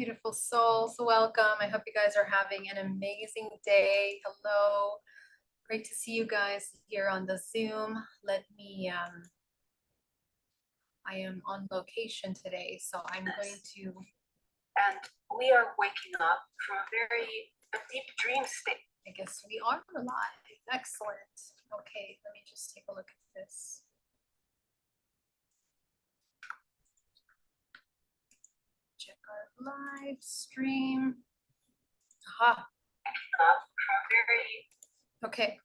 Beautiful souls, welcome. I hope you guys are having an amazing day. Hello. Great to see you guys here on the Zoom. I am on location today, so I'm going to. And we are waking up from a deep dream state. I guess we are alive. Excellent. Okay, let me just take a look at this. Check our live stream. Aha. Okay.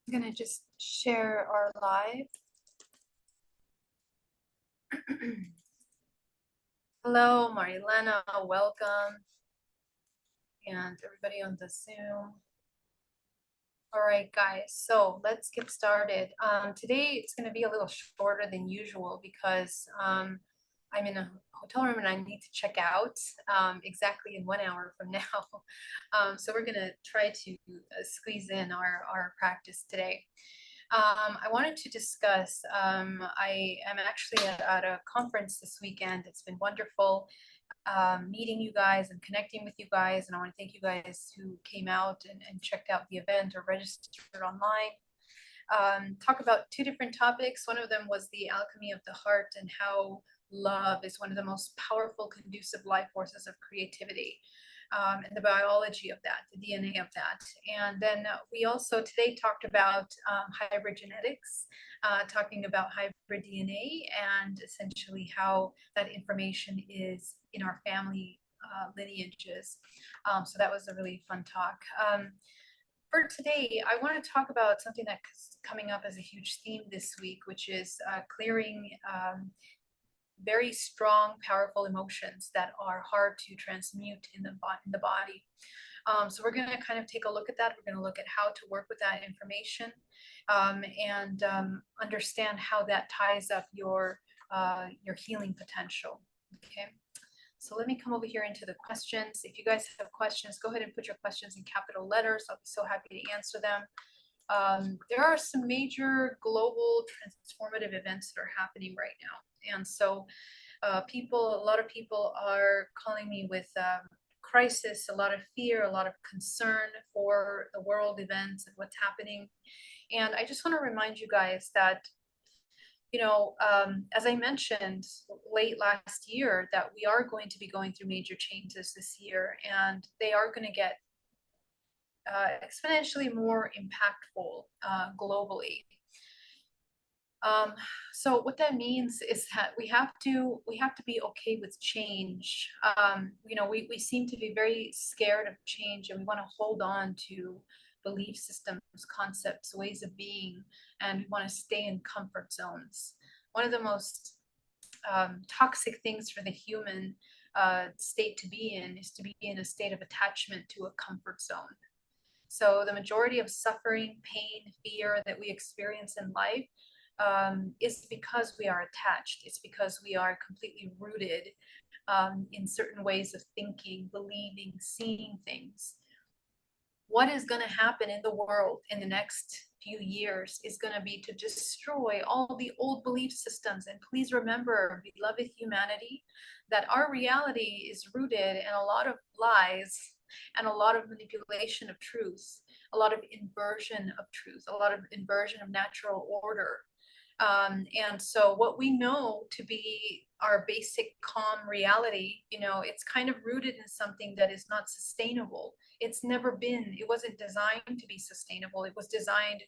I'm gonna just share our live. Hello, Marilena, welcome. And everybody on the Zoom. All right, guys, so let's get started. Today it's gonna be a little shorter than usual because I'm in a hotel room and I need to check out exactly in 1 hour from now. So we're gonna try to squeeze in our practice today. I wanted to discuss, I am actually at a conference this weekend. It's been wonderful meeting you guys and connecting with you guys. And I want to thank you guys who came out and checked out the event or registered online. Talk about two different topics. One of them was the alchemy of the heart and how love is one of the most powerful, conducive life forces of creativity. And the biology of that, the DNA of that. And then we also today talked about hybrid genetics, talking about hybrid DNA and essentially how that information is in our family lineages. So that was a really fun talk. For today, I want to talk about something that's coming up as a huge theme this week, which is clearing very strong, powerful emotions that are hard to transmute in the body. So we're going to kind of take a look at that. We're going to look at how to work with that information and understand how that ties up your healing potential. Okay. So let me come over here into the questions. If you guys have questions, go ahead and put your questions in capital letters. I'll be so happy to answer them. There are some major global transformative events that are happening right now. And so a lot of people are calling me with crisis, a lot of fear, a lot of concern for the world events and what's happening. And I just want to remind you guys that, as I mentioned late last year, that we are going to be going through major changes this year, and they are going to get exponentially more impactful globally. So what that means is that we have to be okay with change. We seem to be very scared of change, and we want to hold on to belief systems, concepts, ways of being, and we want to stay in comfort zones. One of the most toxic things for the human state to be in is to be in a state of attachment to a comfort zone. So the majority of suffering, pain, fear that we experience in life is because we are attached. It's because we are completely rooted in certain ways of thinking, believing, seeing things. What is going to happen in the world in the next few years is going to be to destroy all the old belief systems. And please remember, beloved humanity, that our reality is rooted in a lot of lies and a lot of manipulation of truth, a lot of inversion of truth, a lot of inversion of natural order. And so what we know to be our basic calm reality, it's kind of rooted in something that is not sustainable. It wasn't designed to be sustainable. It was designed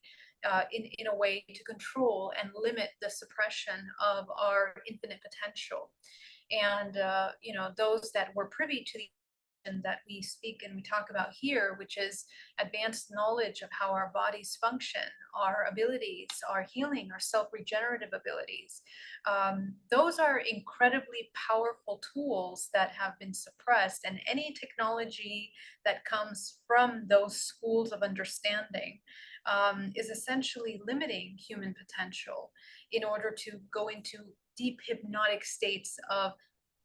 in a way to control and limit the suppression of our infinite potential. And, those that were privy to the that we speak and we talk about here, which is advanced knowledge of how our bodies function, our abilities, our healing, our self-regenerative abilities. Those are incredibly powerful tools that have been suppressed, and any technology that comes from those schools of understanding is essentially limiting human potential in order to go into deep hypnotic states of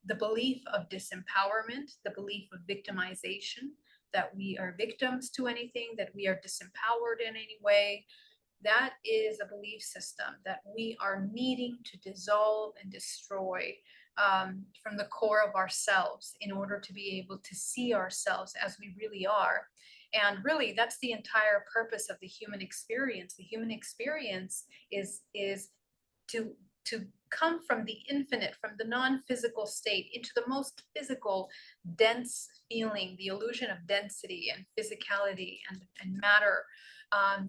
the belief of disempowerment, the belief of victimization, that we are victims to anything, that we are disempowered in any way. That is a belief system that we are needing to dissolve and destroy from the core of ourselves in order to be able to see ourselves as we really are. And really, that's the entire purpose of the human experience. The human experience is to to come from the infinite, from the non-physical state into the most physical, dense feeling, the illusion of density and physicality and matter,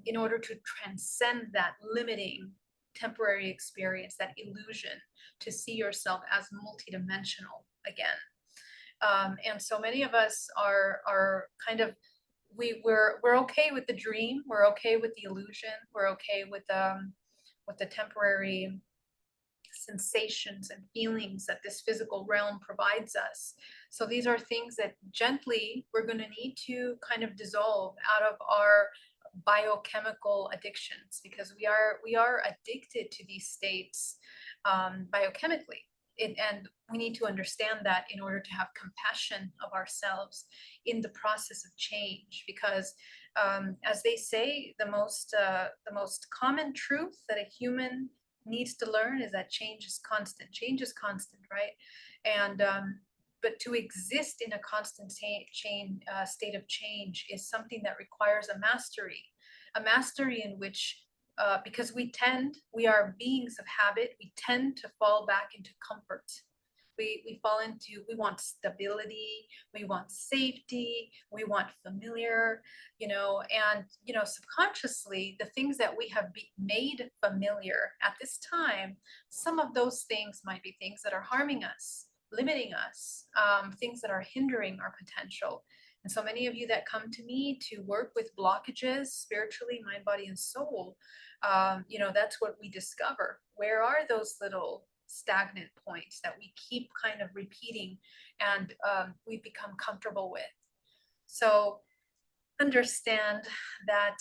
in order to transcend that limiting temporary experience, that illusion, to see yourself as multidimensional again. And so many of us are kind of, we're okay with the dream, we're okay with the illusion, we're okay with the temporary sensations and feelings that this physical realm provides us. So these are things that gently we're going to need to kind of dissolve out of our biochemical addictions, because we are addicted to these states biochemically. And we need to understand that in order to have compassion of ourselves in the process of change, because as they say, the most common truth that a human needs to learn is that change is constant. Change is constant, right? And but to exist in a constant state of change is something that requires a mastery in which, because we are beings of habit, we tend to fall back into comfort. We fall into, we want stability, we want safety, we want familiar, and, subconsciously, the things that we have made familiar at this time, some of those things might be things that are harming us, limiting us, things that are hindering our potential. And so many of you that come to me to work with blockages spiritually, mind, body, and soul, that's what we discover. Where are those little stagnant points that we keep kind of repeating and we become comfortable with? So understand that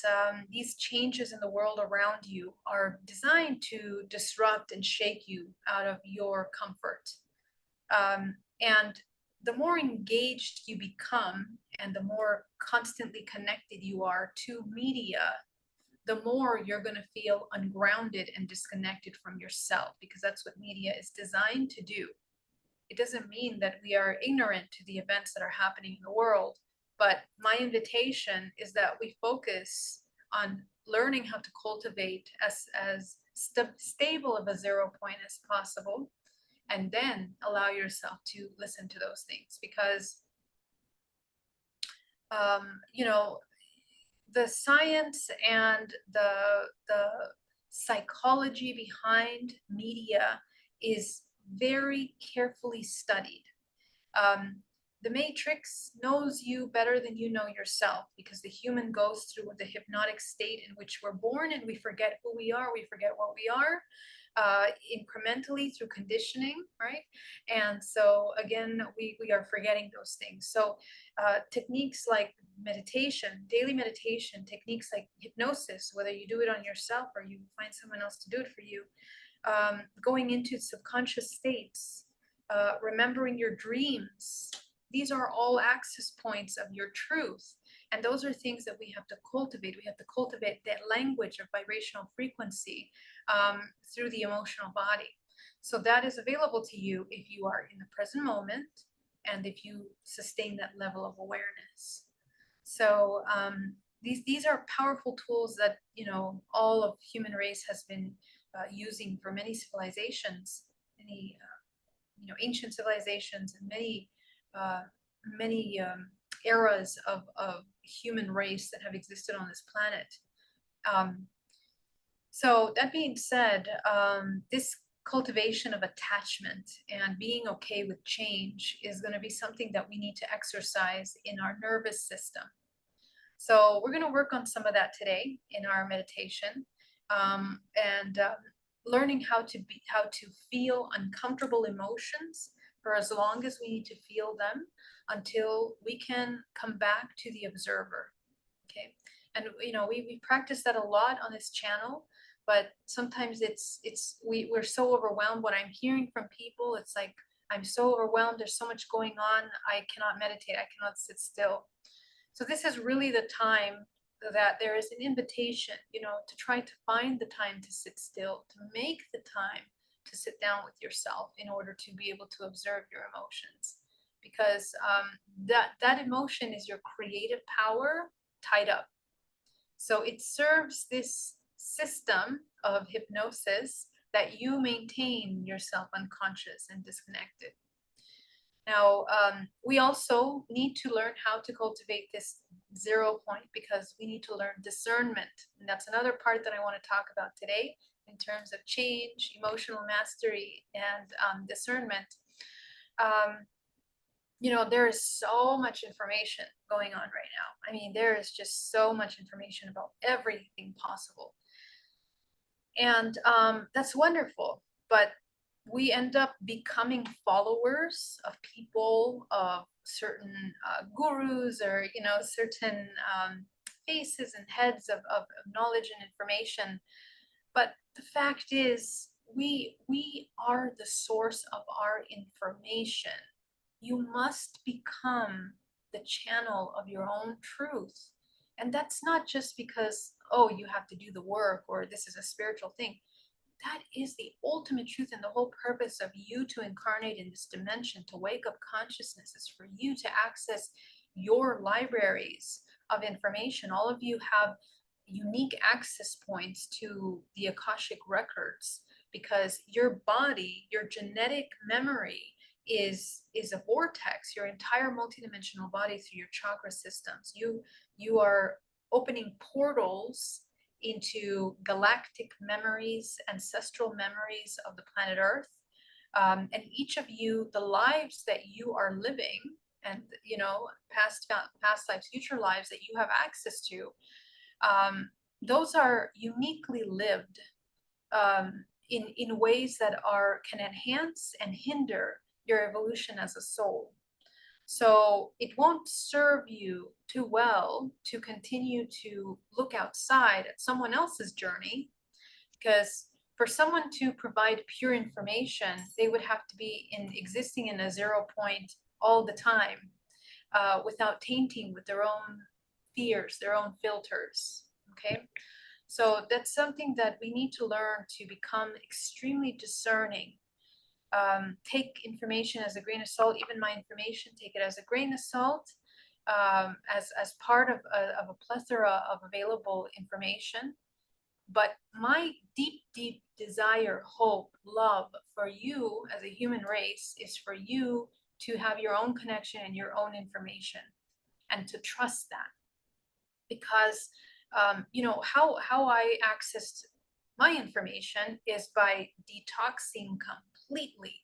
these changes in the world around you are designed to disrupt and shake you out of your comfort. And the more engaged you become and the more constantly connected you are to media, the more you're going to feel ungrounded and disconnected from yourself, because that's what media is designed to do. It doesn't mean that we are ignorant to the events that are happening in the world, but my invitation is that we focus on learning how to cultivate as stable of a 0 point as possible, and then allow yourself to listen to those things, because the science and the psychology behind media is very carefully studied. The matrix knows you better than you know yourself, because the human goes through the hypnotic state in which we're born and we forget who we are, we forget what we are, incrementally through conditioning, right? And so again, we are forgetting those things. So techniques like meditation, daily meditation, techniques like hypnosis, whether you do it on yourself or you find someone else to do it for you, going into subconscious states, remembering your dreams, these are all access points of your truth. And those are things that we have to cultivate. We have to cultivate that language of vibrational frequency through the emotional body. So that is available to you if you are in the present moment and if you sustain that level of awareness. So these are powerful tools that all of human race has been using for many civilizations, many ancient civilizations, and many eras of human race that have existed on this planet. So that being said, this cultivation of attachment and being okay with change is going to be something that we need to exercise in our nervous system. So we're going to work on some of that today in our meditation, and learning how to feel uncomfortable emotions for as long as we need to feel them, until we can come back to the observer. Okay, and we practice that a lot on this channel, but sometimes we're so overwhelmed. What I'm hearing from people, it's like, I'm so overwhelmed, there's so much going on, I cannot meditate, I cannot sit still. So this is really the time that there is an invitation, to try to find the time to sit still, to make the time to sit down with yourself in order to be able to observe your emotions. Because that emotion is your creative power tied up. So it serves this system of hypnosis that you maintain yourself unconscious and disconnected. Now, we also need to learn how to cultivate this 0 point, because we need to learn discernment. And that's another part that I want to talk about today in terms of change, emotional mastery, and discernment. There is so much information going on right now. I mean, there is just so much information about everything possible. And that's wonderful. But we end up becoming followers of people, of certain gurus, or certain faces and heads of knowledge and information. But the fact is, we are the source of our information. You must become the channel of your own truth. And that's not just because, oh, you have to do the work, or this is a spiritual thing. That is the ultimate truth, and the whole purpose of you to incarnate in this dimension, to wake up consciousness, is for you to access your libraries of information. All of you have unique access points to the Akashic records, because your body, your genetic memory is a vortex. Your entire multidimensional body, through your chakra systems, you are opening portals into galactic memories, ancestral memories of the planet Earth. And each of you, the lives that you are living, and past lives, future lives that you have access to, those are uniquely lived in ways that can enhance and hinder your evolution as a soul. So it won't serve you too well to continue to look outside at someone else's journey, because for someone to provide pure information, they would have to be existing in a 0 point all the time, without tainting with their own fears, their own filters. Okay, so that's something that we need to learn, to become extremely discerning. Take information as a grain of salt. Even my information, take it as a grain of salt, as part of a plethora of available information. But my deep desire, hope, love for you as a human race is for you to have your own connection and your own information, and to trust that. Because how I accessed my information is by detoxing completely.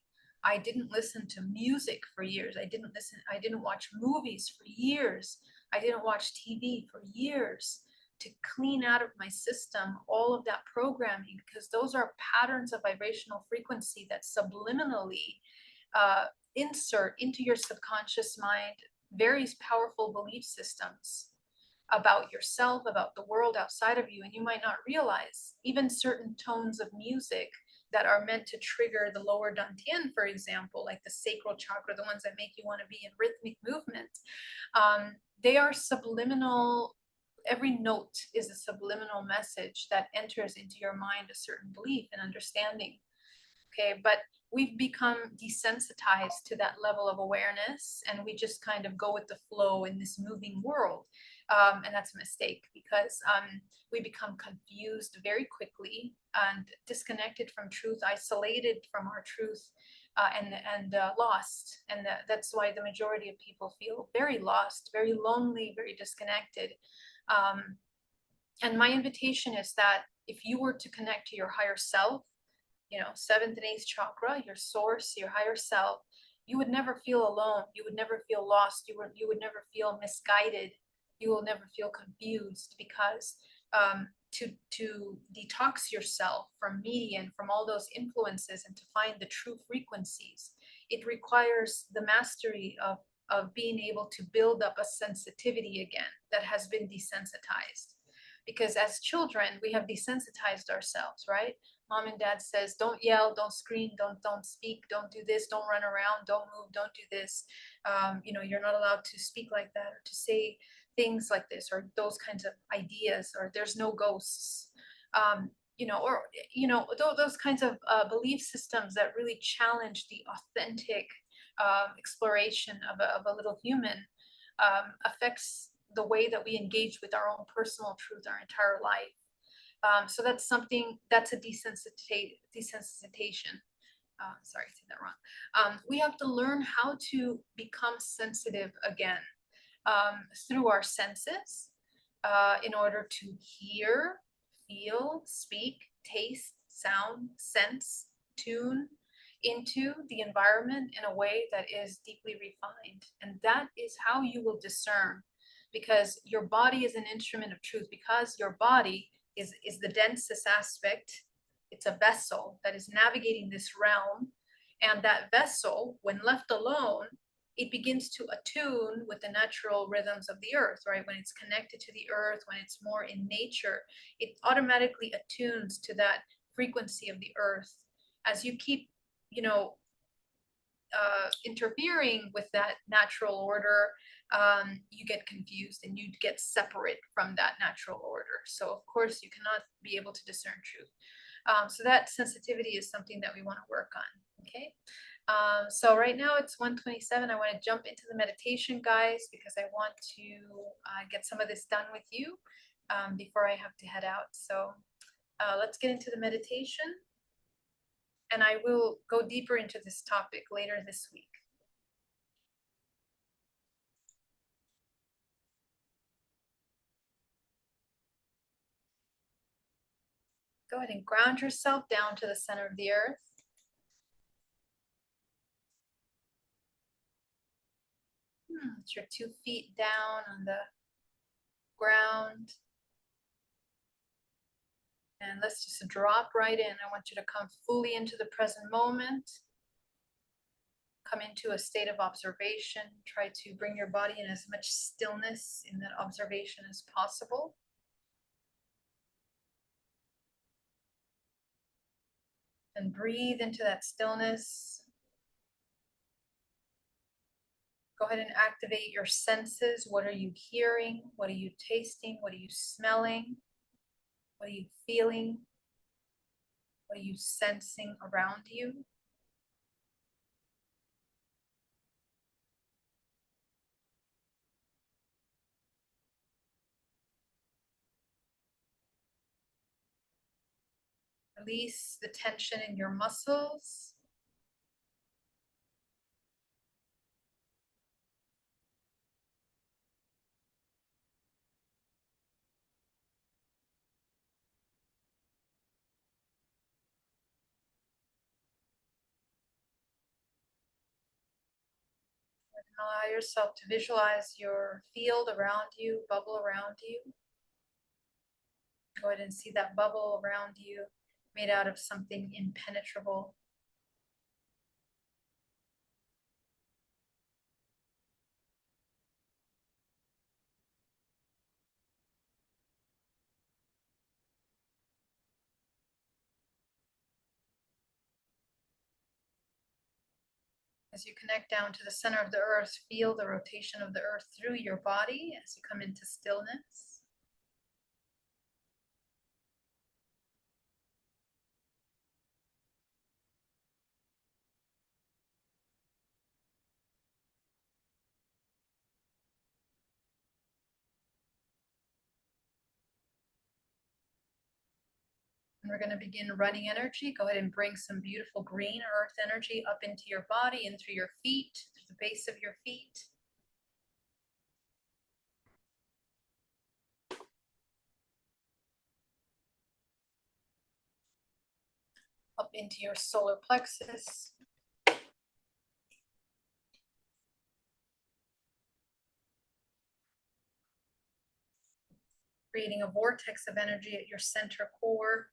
I didn't listen to music for years. I didn't watch movies for years. I didn't watch TV for years, to clean out of my system all of that programming, because those are patterns of vibrational frequency that subliminally insert into your subconscious mind very powerful belief systems about yourself, about the world outside of you, and you might not realize even certain tones of music that are meant to trigger the lower dantian, for example, like the sacral chakra, the ones that make you want to be in rhythmic movement. They are subliminal. Every note is a subliminal message that enters into your mind a certain belief and understanding. Okay, but we've become desensitized to that level of awareness, and we just kind of go with the flow in this moving world. And that's a mistake, because we become confused very quickly and disconnected from truth, isolated from our truth, and lost. And that's why the majority of people feel very lost, very lonely, very disconnected. And my invitation is that if you were to connect to your higher self, seventh and eighth chakra, your source, your higher self, you would never feel alone. You would never feel lost. You would never feel misguided. You will never feel confused, because to detox yourself from media and from all those influences, and to find the true frequencies, it requires the mastery of being able to build up a sensitivity again that has been desensitized. Because as children, we have desensitized ourselves, right? Mom and dad says, don't yell, don't scream, don't speak, don't do this, don't run around, don't move, don't do this. You're not allowed to speak like that, or to say things like this, or those kinds of ideas, or there's no ghosts, or those kinds of belief systems that really challenge the authentic exploration of a little human, affects the way that we engage with our own personal truth our entire life. So that's something, that's a desensitization. Sorry, I said that wrong. We have to learn how to become sensitive again, through our senses, in order to hear, feel, speak, taste, sound, sense, tune into the environment in a way that is deeply refined. And that is how you will discern, because your body is an instrument of truth, because your body is the densest aspect. It's a vessel that is navigating this realm. And that vessel, when left alone, it begins to attune with the natural rhythms of the earth, right? When it's connected to the earth, when it's more in nature, it automatically attunes to that frequency of the earth. As you keep, interfering with that natural order, you get confused and you get separate from that natural order. So of course you cannot be able to discern truth. So that sensitivity is something that we want to work on. Okay. So right now it's 1:27. I want to jump into the meditation, guys, because I want to get some of this done with you before I have to head out. So let's get into the meditation, and I will go deeper into this topic later this week. Go ahead and ground yourself down to the center of the earth. Put your 2 feet down on the ground. And let's just drop right in. I want you to come fully into the present moment. Come into a state of observation. Try to bring your body in as much stillness in that observation as possible. And breathe into that stillness. Go ahead and activate your senses. What are you hearing? What are you tasting? What are you smelling? What are you feeling? What are you sensing around you? Release the tension in your muscles. Allow yourself to visualize your field around you, bubble around you. Go ahead and see that bubble around you made out of something impenetrable. As you connect down to the center of the earth, feel the rotation of the earth through your body as you come into stillness. And we're going to begin running energy. Go ahead and bring some beautiful green earth energy up into your body and through your feet, through the base of your feet. Up into your solar plexus. Creating a vortex of energy at your center core.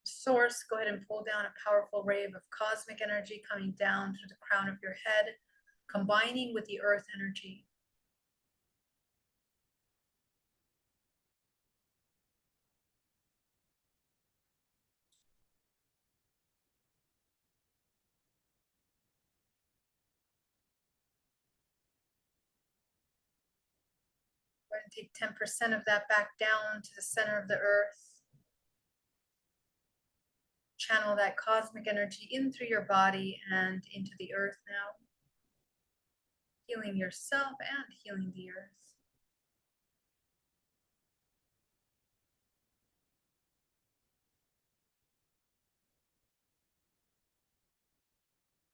Source, go ahead and pull down a powerful wave of cosmic energy coming down through the crown of your head, combining with the earth energy. Take 10% of that back down to the center of the earth. Channel that cosmic energy in through your body and into the earth now. Healing yourself and healing the earth.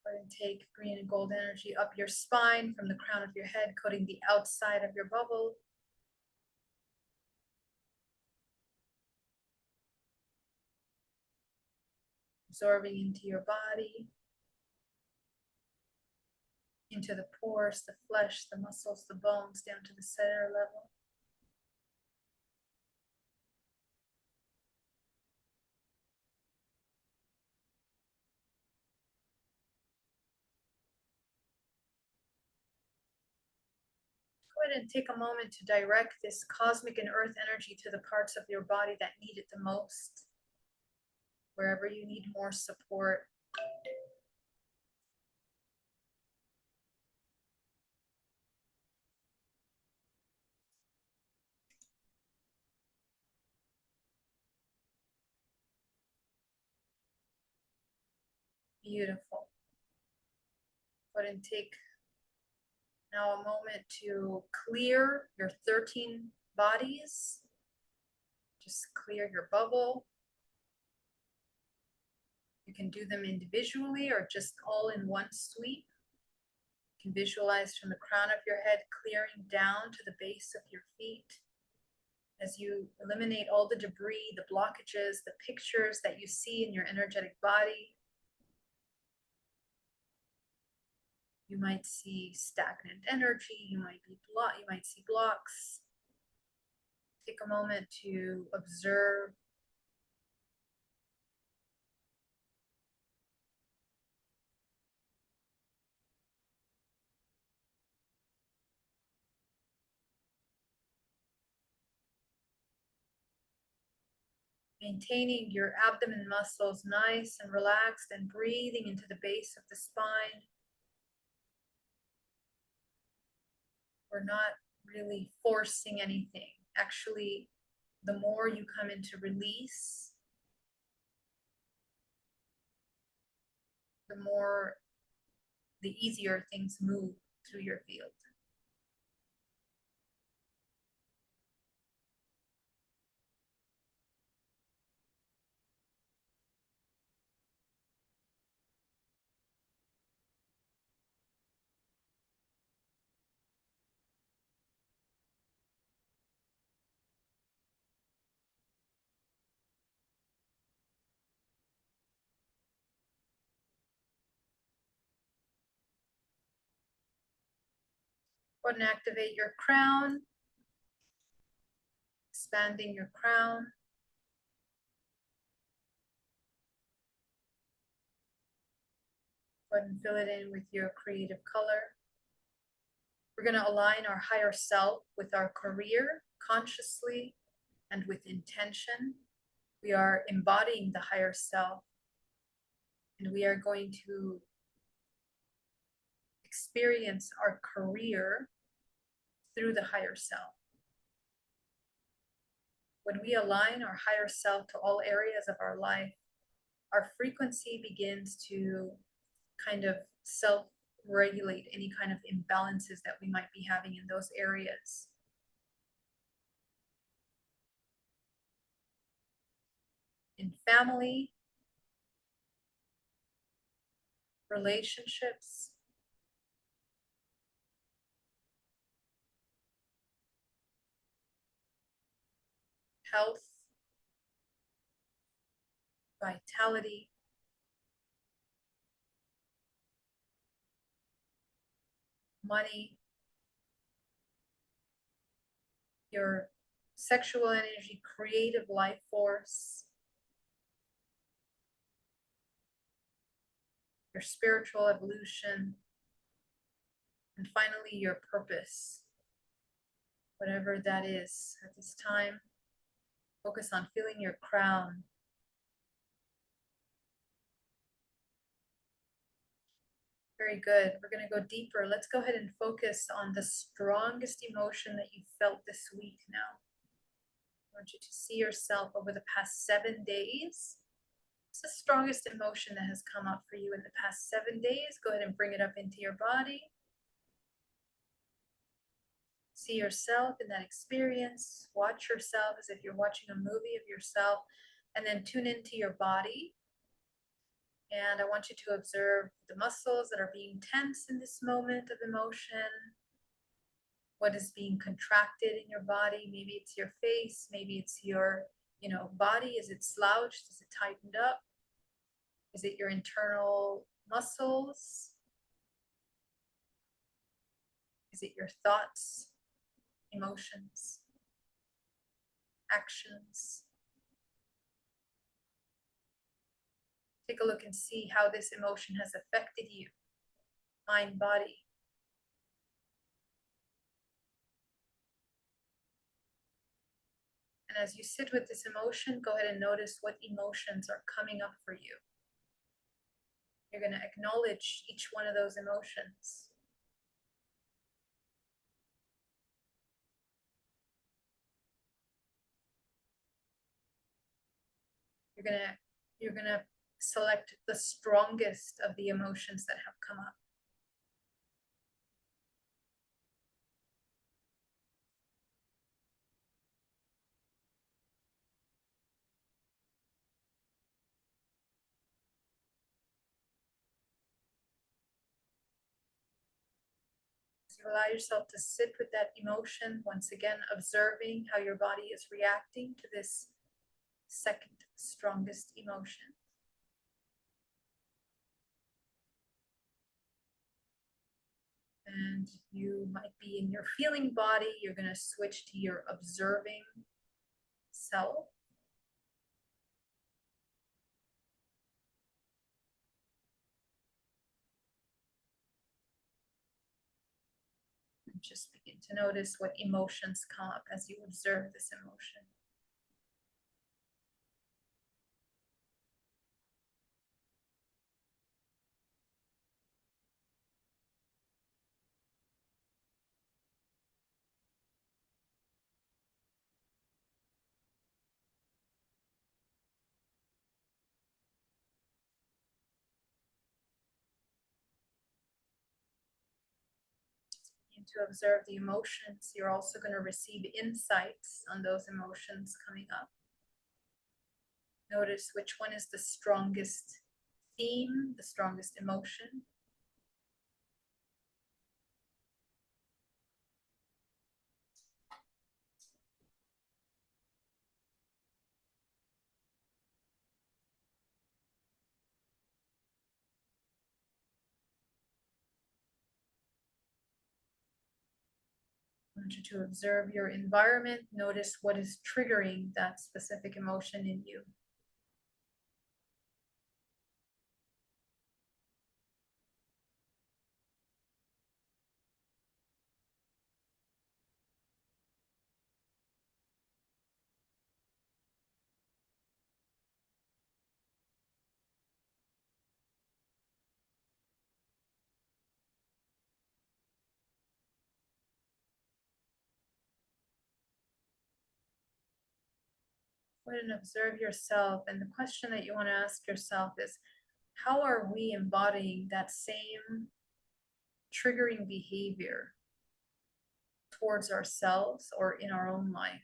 Go ahead and take green and gold energy up your spine from the crown of your head, coating the outside of your bubble. Absorbing into your body, into the pores, the flesh, the muscles, the bones, down to the center level. Go ahead and take a moment to direct this cosmic and earth energy to the parts of your body that need it the most. Wherever you need more support. Beautiful. Go ahead and take now a moment to clear your 13 bodies. Just clear your bubble. You can do them individually or just all in one sweep. You can visualize from the crown of your head clearing down to the base of your feet. As you eliminate all the debris, the blockages, the pictures that you see in your energetic body. You might see stagnant energy, you might see blocks. Take a moment to observe. Maintaining your abdomen muscles nice and relaxed and breathing into the base of the spine. We're not really forcing anything. Actually, the more you come into release, the easier things move through your field. Go ahead and activate your crown, expanding your crown. Go ahead and fill it in with your creative color. We're going to align our higher self with our career consciously and with intention. We are embodying the higher self, and we are going to experience our career through the higher self. When we align our higher self to all areas of our life, our frequency begins to kind of self-regulate any kind of imbalances that we might be having in those areas. In family, relationships, health, vitality, money, your sexual energy, creative life force, your spiritual evolution, and finally your purpose. Whatever that is at this time, focus on feeling your crown. Very good. We're going to go deeper. Let's go ahead and focus on the strongest emotion that you felt this week now. I want you to see yourself over the past 7 days. What's the strongest emotion that has come up for you in the past 7 days? Go ahead and bring it up into your body. See yourself in that experience. Watch yourself as if you're watching a movie of yourself, and then tune into your body. And I want you to observe the muscles that are being tense in this moment of emotion. What is being contracted in your body? Maybe it's your face, maybe it's your, body. Is it slouched? Is it tightened up? Is it your internal muscles? Is it your thoughts, emotions, actions? Take a look and see how this emotion has affected you, mind, body. And as you sit with this emotion, go ahead and notice what emotions are coming up for you. You're going to acknowledge each one of those emotions. You're going to select the strongest of the emotions that have come up. So allow yourself to sit with that emotion, once again, observing how your body is reacting to this second strongest emotion. And you might be in your feeling body. You're going to switch to your observing self. And just begin to notice what emotions come up as you observe this emotion. To observe the emotions, you're also going to receive insights on those emotions coming up. Notice which one is the strongest theme, the strongest emotion. I want you to observe your environment. Notice what is triggering that specific emotion in you. Go ahead and observe yourself. And the question that you want to ask yourself is, how are we embodying that same triggering behavior towards ourselves or in our own life?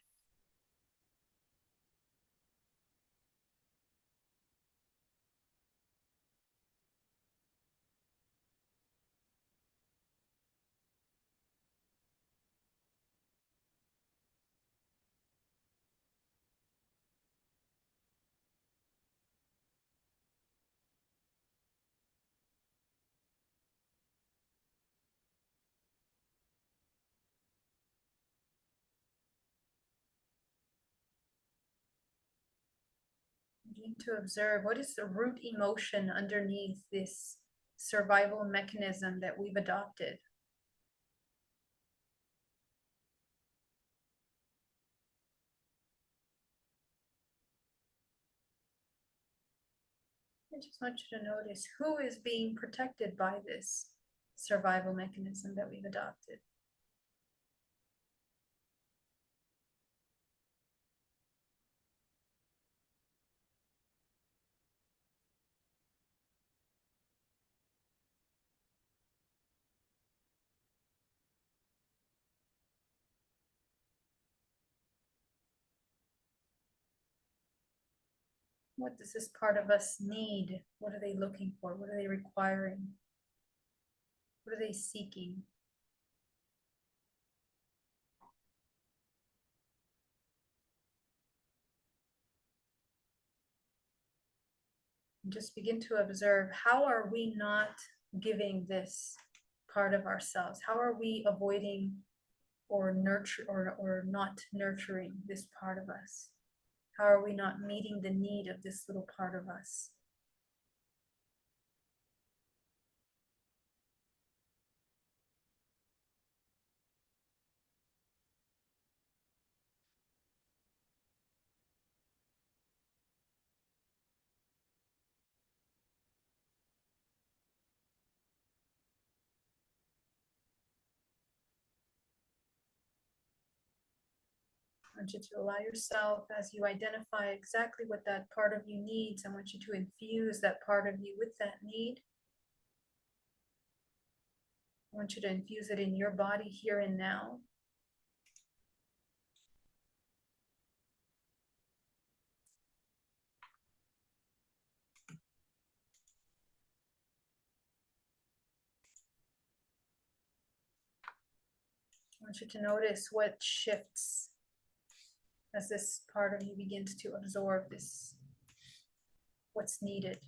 You need to observe what is the root emotion underneath this survival mechanism that we've adopted. I just want you to notice who is being protected by this survival mechanism that we've adopted. What does this part of us need? What are they looking for? What are they requiring? What are they seeking? And just begin to observe, how are we not giving this part of ourselves? How are we avoiding or not nurturing this part of us? How are we not meeting the need of this little part of us? I want you to allow yourself, as you identify exactly what that part of you needs, I want you to infuse that part of you with that need. I want you to infuse it in your body here and now. I want you to notice what shifts as this part of you begins to absorb this, what's needed.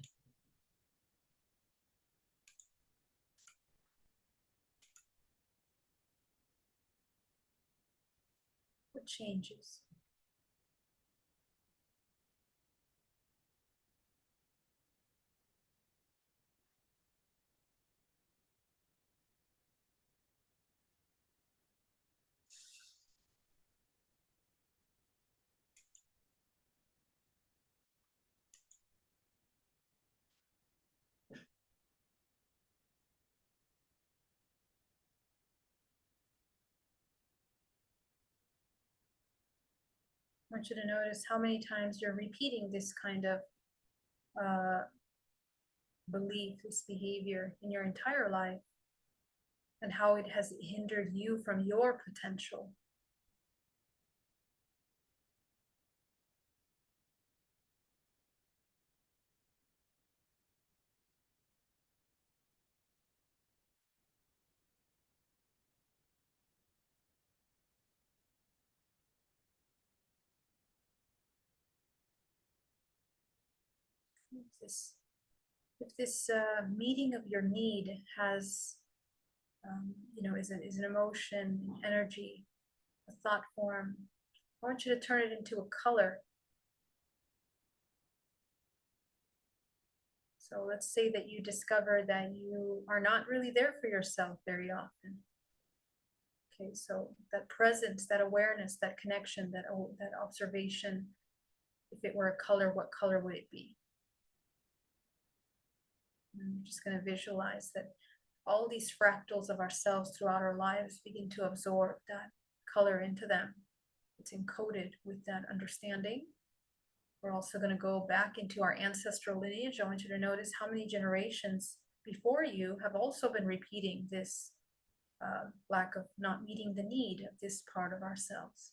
What changes? I want you to notice how many times you're repeating this kind of belief, this behavior in your entire life, and how it has hindered you from your potential. If this meeting of your need has, is an emotion, energy, a thought form, I want you to turn it into a color. So let's say that you discover that you are not really there for yourself very often. Okay, so that presence, that awareness, that connection, that observation, if it were a color, what color would it be? I'm just going to visualize that all these fractals of ourselves throughout our lives begin to absorb that color into them. It's encoded with that understanding. We're also going to go back into our ancestral lineage. I want you to notice how many generations before you have also been repeating this lack of not meeting the need of this part of ourselves.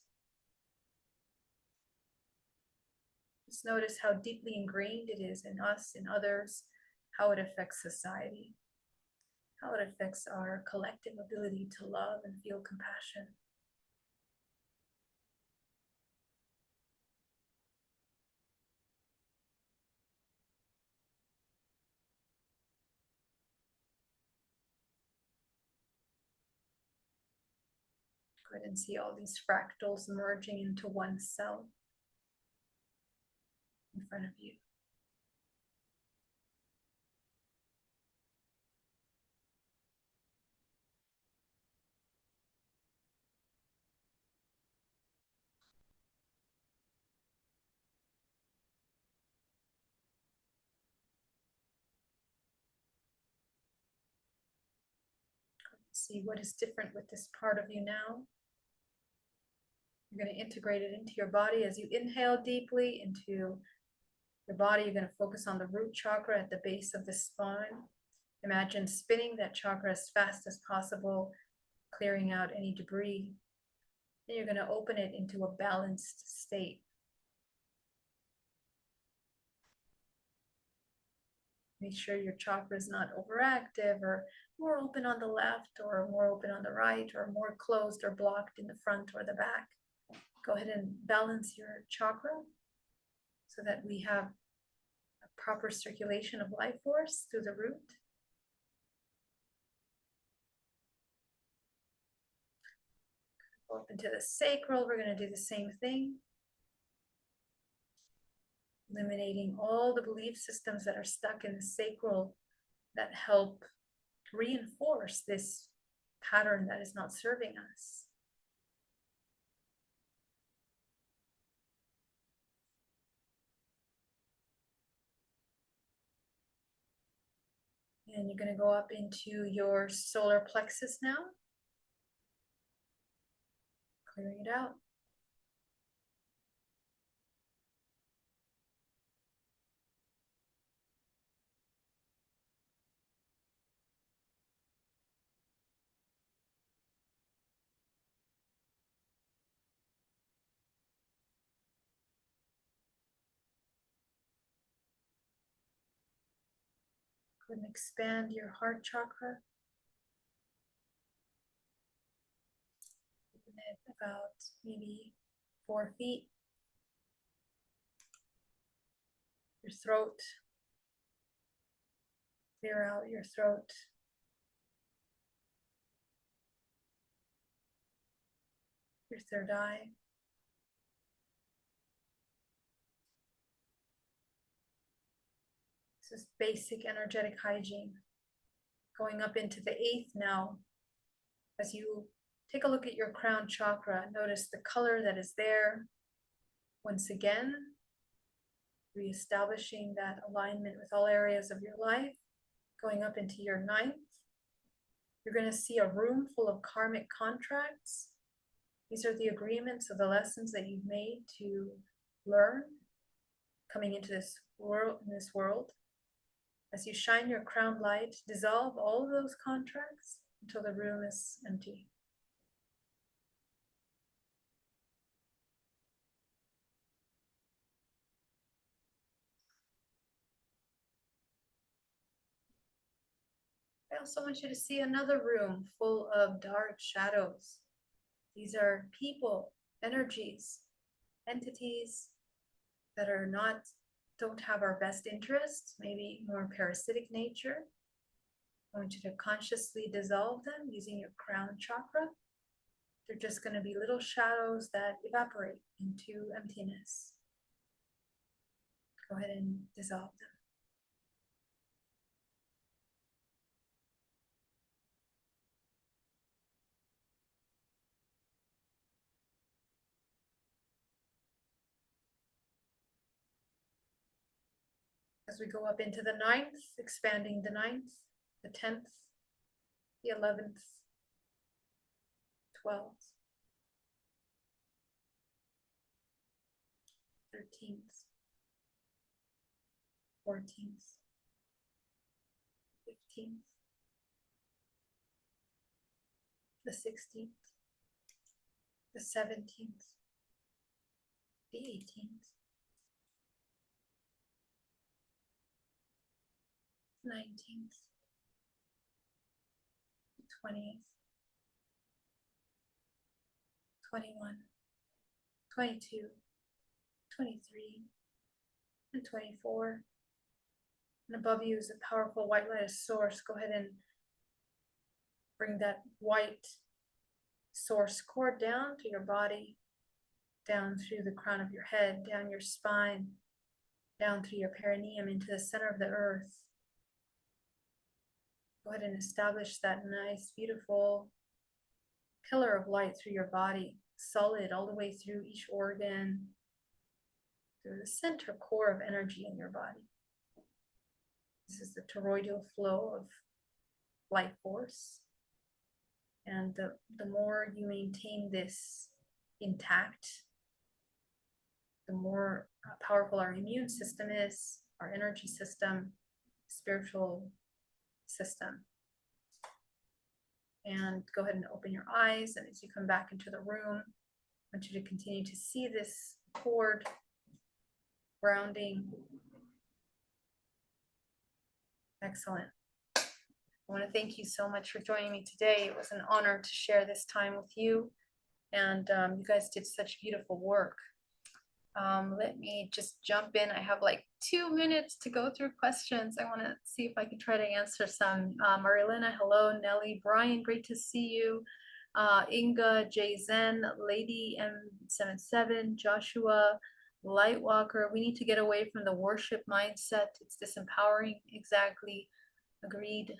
Just notice how deeply ingrained it is in us, in others, how it affects society, how it affects our collective ability to love and feel compassion. Go ahead and see all these fractals merging into one cell in front of you. See what is different with this part of you now. You're going to integrate it into your body as you inhale deeply into your body. You're going to focus on the root chakra at the base of the spine. Imagine spinning that chakra as fast as possible, clearing out any debris. Then you're going to open it into a balanced state. Make sure your chakra is not overactive or more open on the left or more open on the right or more closed or blocked in the front or the back. Go ahead and balance your chakra so that we have a proper circulation of life force through the root. Go up into the sacral. We're going to do the same thing. Eliminating all the belief systems that are stuck in the sacral that help reinforce this pattern that is not serving us. And you're going to go up into your solar plexus now. Clearing it out. Go ahead and expand your heart chakra. Open it about maybe 4 feet. Your throat. Clear out your throat. Your third eye. This is basic energetic hygiene. Going up into the 8th now. As you take a look at your crown chakra, notice the color that is there. Once again, reestablishing that alignment with all areas of your life. Going up into your 9th. You're going to see a room full of karmic contracts. These are the agreements of the lessons that you've made to learn coming into this world. As you shine your crown light, dissolve all of those contracts until the room is empty. I also want you to see another room full of dark shadows. These are people, energies, entities that don't have our best interests, maybe more parasitic nature. I want you to consciously dissolve them using your crown chakra. They're just going to be little shadows that evaporate into emptiness. Go ahead and dissolve them. As we go up into the 9th, expanding the 9th, the 10th, the 11th, 12th, 13th, 14th, 15th, the 16th, the 17th, the 18th, 19th, the 20th, 21, 22, 23, and 24. And above you is a powerful white light source. Go ahead and bring that white source cord down to your body, down through the crown of your head, down your spine, down through your perineum into the center of the earth. Go ahead and establish that nice, beautiful pillar of light through your body, solid all the way through each organ, through the center core of energy in your body. This is the toroidal flow of life force. And the more you maintain this intact, the more powerful our immune system is, our energy system, spiritual system. And go ahead and open your eyes. And as you come back into the room, I want you to continue to see this cord grounding. Excellent. I want to thank you so much for joining me today. It was an honor to share this time with you. And you guys did such beautiful work. Let me just jump in. I have like 2 minutes to go through questions. I want to see if I can try to answer some. Marilena, hello. Nelly, Brian, great to see you. Inga, Jay Zen, Lady M77, Joshua, Lightwalker. We need to get away from the worship mindset. It's disempowering. Exactly. Agreed.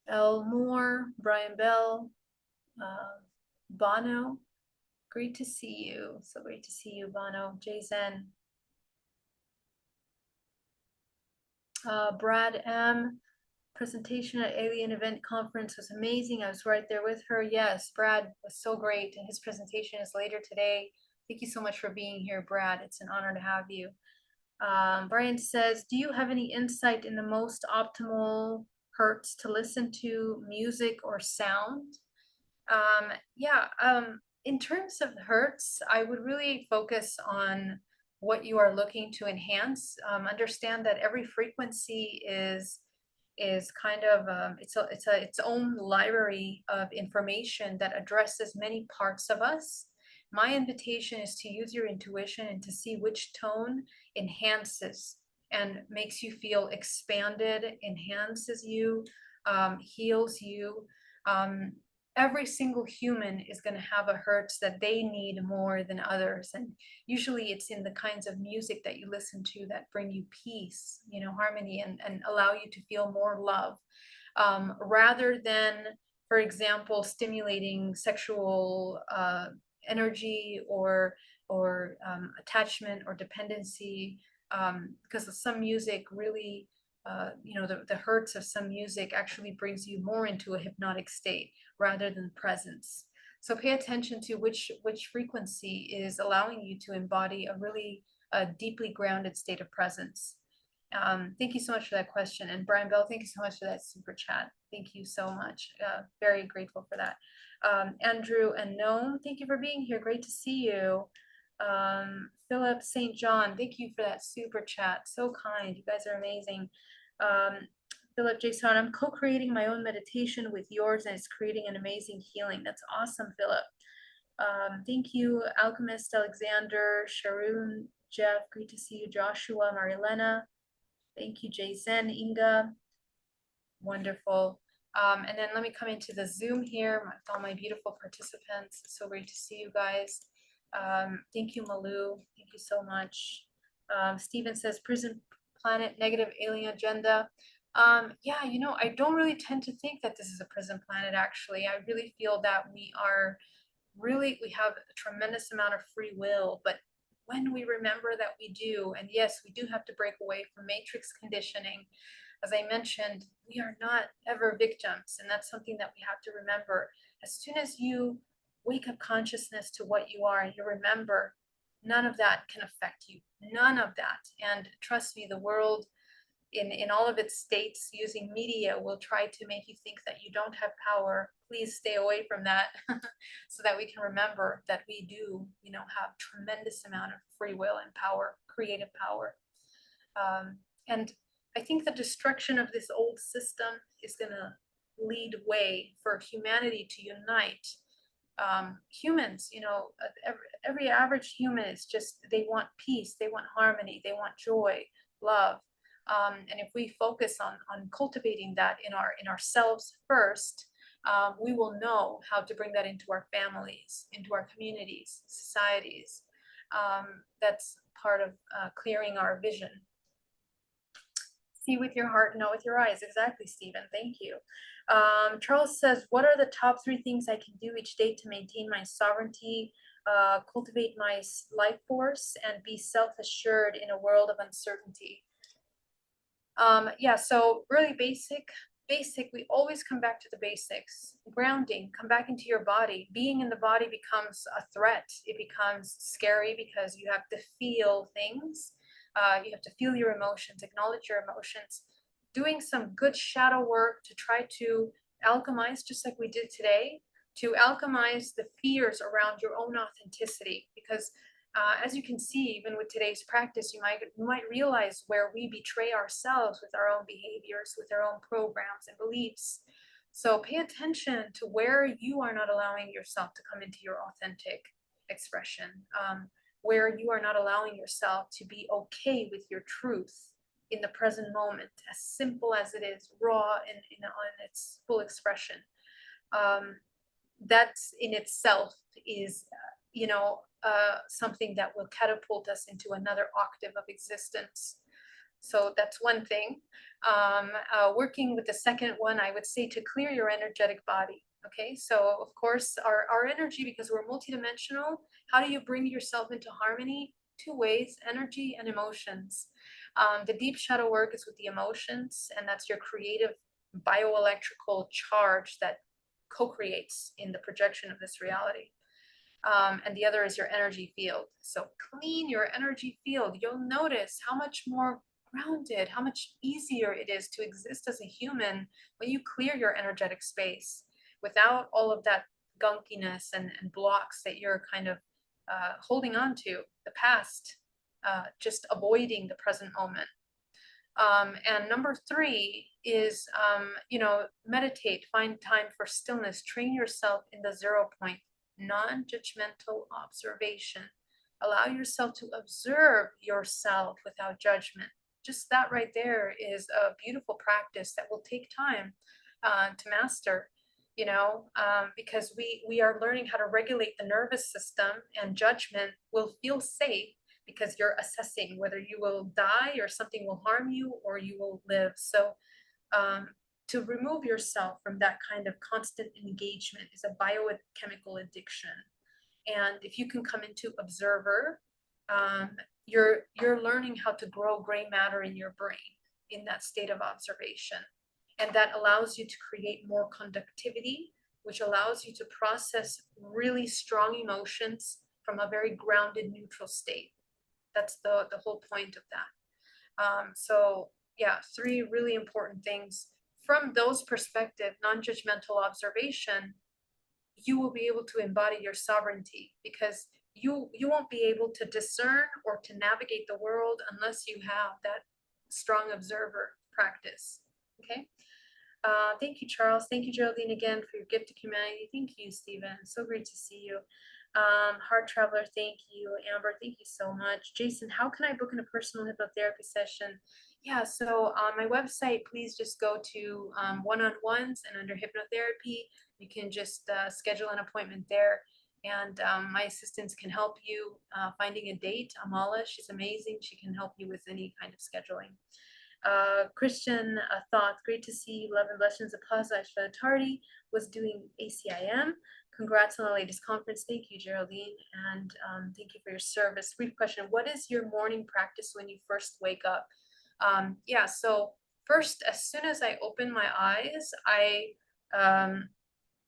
L. Moore, Brian Bell, Bono. Great to see you. So great to see you, Bono. Jay Zen. Brad M. Presentation at Alien Event Conference was amazing. I was right there with her. Yes, Brad was so great. And his presentation is later today. Thank you so much for being here, Brad. It's an honor to have you. Brian says, do you have any insight in the most optimal hertz to listen to music or sound? In terms of hertz, I would really focus on what you are looking to enhance. Understand that every frequency is kind of its own library of information that addresses many parts of us. My invitation is to use your intuition and to see which tone enhances and makes you feel expanded, enhances you, heals you. Every single human is going to have a hertz that they need more than others. And usually it's in the kinds of music that you listen to that bring you peace, harmony, and allow you to feel more love. Rather than, for example, stimulating sexual energy or attachment or dependency, because some music really, the hertz of some music actually brings you more into a hypnotic state rather than presence. So pay attention to which frequency is allowing you to embody a really deeply grounded state of presence. Thank you so much for that question. And Brian Bell, thank you so much for that super chat. Thank you so much. Very grateful for that. Andrew and Noam, thank you for being here. Great to see you. Philip St. John, thank you for that super chat. So kind. You guys are amazing. Philip Jason, I'm co-creating my own meditation with yours, and it's creating an amazing healing. That's awesome, Philip. Thank you, Alchemist Alexander, Sharon, Jeff, great to see you, Joshua, Marilena. Thank you, Jason, Inga. Wonderful. And then let me come into the Zoom here with all my beautiful participants. It's so great to see you guys. Thank you, Malu. Thank you so much. Stephen says, prison planet, negative alien agenda. Yeah, I don't really tend to think that this is a prison planet, actually. I really feel that we have a tremendous amount of free will, but when we remember that we do, and yes, we do have to break away from matrix conditioning. As I mentioned, we are not ever victims, and that's something that we have to remember. As soon as you wake up consciousness to what you are and you remember, none of that can affect you. None of that. And trust me, the world in all of its states using media will try to make you think that you don't have power. Please stay away from that so that we can remember that we do, have tremendous amount of free will and power, creative power. And I think the destruction of this old system is going to lead way for humanity to unite. Humans, every average human is just, they want peace, they want harmony, they want joy, love. And if we focus on cultivating that in ourselves first, we will know how to bring that into our families, into our communities, societies. That's part of clearing our vision. See with your heart, know with your eyes. Exactly, Stephen. Thank you. Charles says, what are the top 3 things I can do each day to maintain my sovereignty, cultivate my life force, and be self-assured in a world of uncertainty? Yeah, so really basic. basic, we always come back to the basics. Grounding, come back into your body. Being in the body becomes a threat. It becomes scary because you have to feel things. You have to feel your emotions, acknowledge your emotions. Doing some good shadow work to try to alchemize, just like we did today, to alchemize the fears around your own authenticity. Because as you can see, even with today's practice, you might realize where we betray ourselves with our own behaviors, with our own programs and beliefs. So pay attention to where you are not allowing yourself to come into your authentic expression, where you are not allowing yourself to be okay with your truth in the present moment, as simple as it is, raw and on its full expression. That in itself is, something that will catapult us into another octave of existence. So that's one thing. Working with the second one, I would say to clear your energetic body. Okay, so of course, our energy, because we're multidimensional, how do you bring yourself into harmony? Two ways: energy and emotions. The deep shadow work is with the emotions, and that's your creative bioelectrical charge that co-creates in the projection of this reality. And the other is your energy field. So clean your energy field. You'll notice how much more grounded, how much easier it is to exist as a human when you clear your energetic space without all of that gunkiness and blocks that you're kind of holding on to, the past, just avoiding the present moment. And number three is, meditate, find time for stillness, train yourself in the 0 point, non-judgmental observation. Allow yourself to observe yourself without judgment. Just that right there is a beautiful practice that will take time to master, because we are learning how to regulate the nervous system, and judgment will feel safe because you're assessing whether you will die or something will harm you or you will live. So to remove yourself from that kind of constant engagement is a biochemical addiction. And if you can come into observer, you're learning how to grow gray matter in your brain in that state of observation. And that allows you to create more conductivity, which allows you to process really strong emotions from a very grounded, neutral state. That's the whole point of that. So yeah, three really important things. From those perspective, non-judgmental observation, you will be able to embody your sovereignty, because you won't be able to discern or to navigate the world unless you have that strong observer practice. Okay. Thank you, Charles. Thank you, Geraldine, again for your gift to humanity. Thank you, Stephen. So great to see you. Heart Traveler, thank you. Amber, thank you so much. Jason, how can I book in a personal hypnotherapy session? Yeah, so on my website, please just go to one-on-ones, and under hypnotherapy, you can just schedule an appointment there. And my assistants can help you finding a date. Amala, she's amazing. She can help you with any kind of scheduling. Christian thought, great to see you. Love and blessings. Plaza Tardy was doing ACIM. Congrats on the latest conference. Thank you, Geraldine. And thank you for your service. Brief question. What is your morning practice when you first wake up? Yeah, so first, as soon as I open my eyes,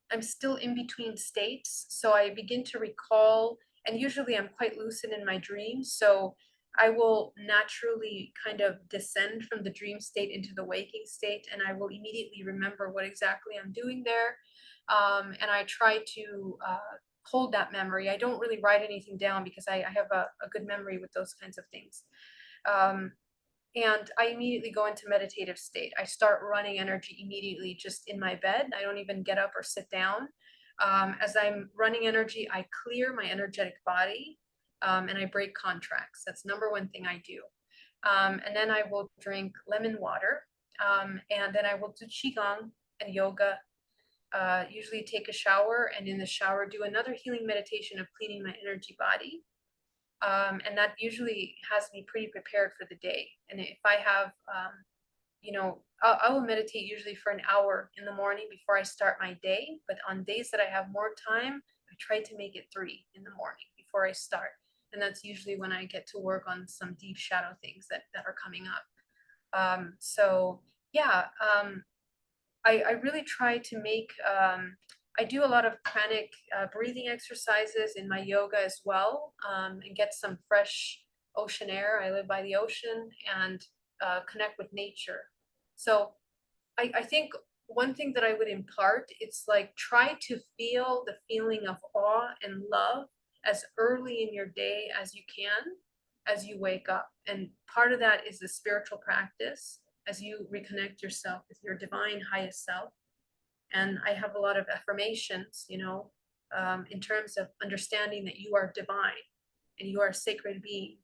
I'm still in between states. So I begin to recall, and usually I'm quite lucid in my dreams. So I will naturally kind of descend from the dream state into the waking state, and I will immediately remember what exactly I'm doing there. And I try to hold that memory. I don't really write anything down because I have a good memory with those kinds of things. And I immediately go into meditative state. I start running energy immediately just in my bed. I don't even get up or sit down. As I'm running energy, I clear my energetic body, and I break contracts. That's number one thing I do. And then I will drink lemon water, and then I will do Qigong and yoga. Usually take a shower, and in the shower do another healing meditation of cleaning my energy body. And that usually has me pretty prepared for the day. And if I have, I will meditate usually for an hour in the morning before I start my day. But on days that I have more time, I try to make it 3 in the morning before I start. And that's usually when I get to work on some deep shadow things that are coming up. So yeah, I really try to make, I do a lot of pranic breathing exercises in my yoga as well, and get some fresh ocean air. I live by the ocean, and connect with nature. So I think one thing that I would impart, it's like try to feel the feeling of awe and love as early in your day as you can, as you wake up. And part of that is the spiritual practice as you reconnect yourself with your divine highest self. And I have a lot of affirmations, in terms of understanding that you are divine and you are a sacred being.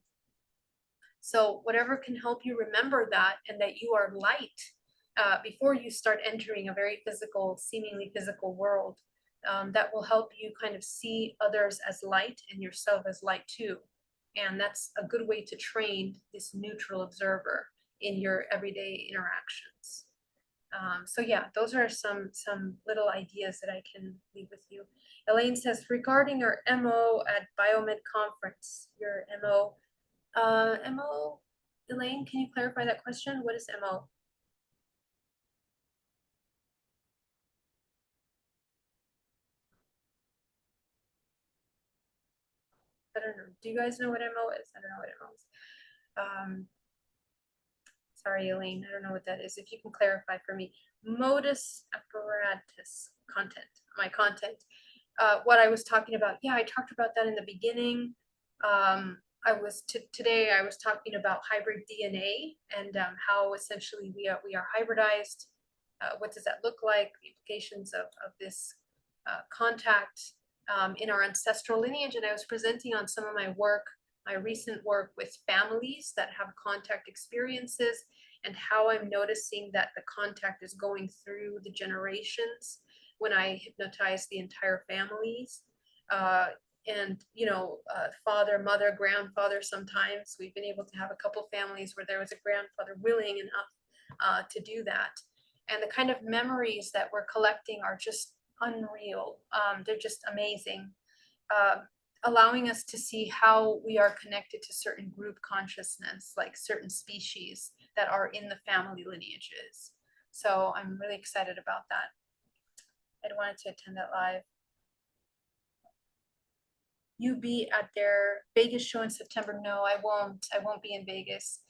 So whatever can help you remember that, and that you are light, before you start entering a very physical, seemingly physical world, that will help you kind of see others as light and yourself as light too. And that's a good way to train this neutral observer in your everyday interactions. So yeah, those are some little ideas that I can leave with you. Elaine says, regarding your MO at Biomed conference, your MO, MO, Elaine, can you clarify that question? What is MO? I don't know. Do you guys know what MO is? I don't know what MO is. Um, sorry, Elaine, I don't know what that is. If you can clarify for me. Modus apparatus content, my content. What I was talking about, yeah, I talked about that in the beginning. Today I was talking about hybrid DNA, and how essentially we are hybridized. What does that look like? The implications of this contact in our ancestral lineage. And I was presenting on some of my work, my recent work with families that have contact experiences, and how I'm noticing that the contact is going through the generations when I hypnotize the entire families. And father, mother, grandfather. Sometimes we've been able to have a couple families where there was a grandfather willing enough to do that. And the kind of memories that we're collecting are just unreal. They're just amazing. Allowing us to see how we are connected to certain group consciousness, like certain species that are in the family lineages. So I'm really excited about that. I wanted to attend that live. You be at their Vegas show in September? No, I won't. I won't be in Vegas.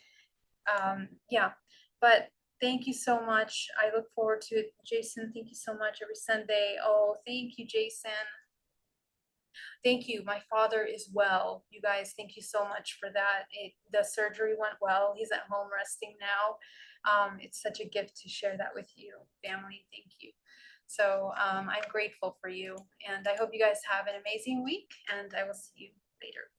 Yeah, but thank you so much. I look forward to it. Jason, thank you so much every Sunday. Oh, thank you, Jason. Thank you. My father is well. You guys, thank you so much for that. The surgery went well. He's at home resting now. It's such a gift to share that with you, family. Thank you. So I'm grateful for you. And I hope you guys have an amazing week, and I will see you later.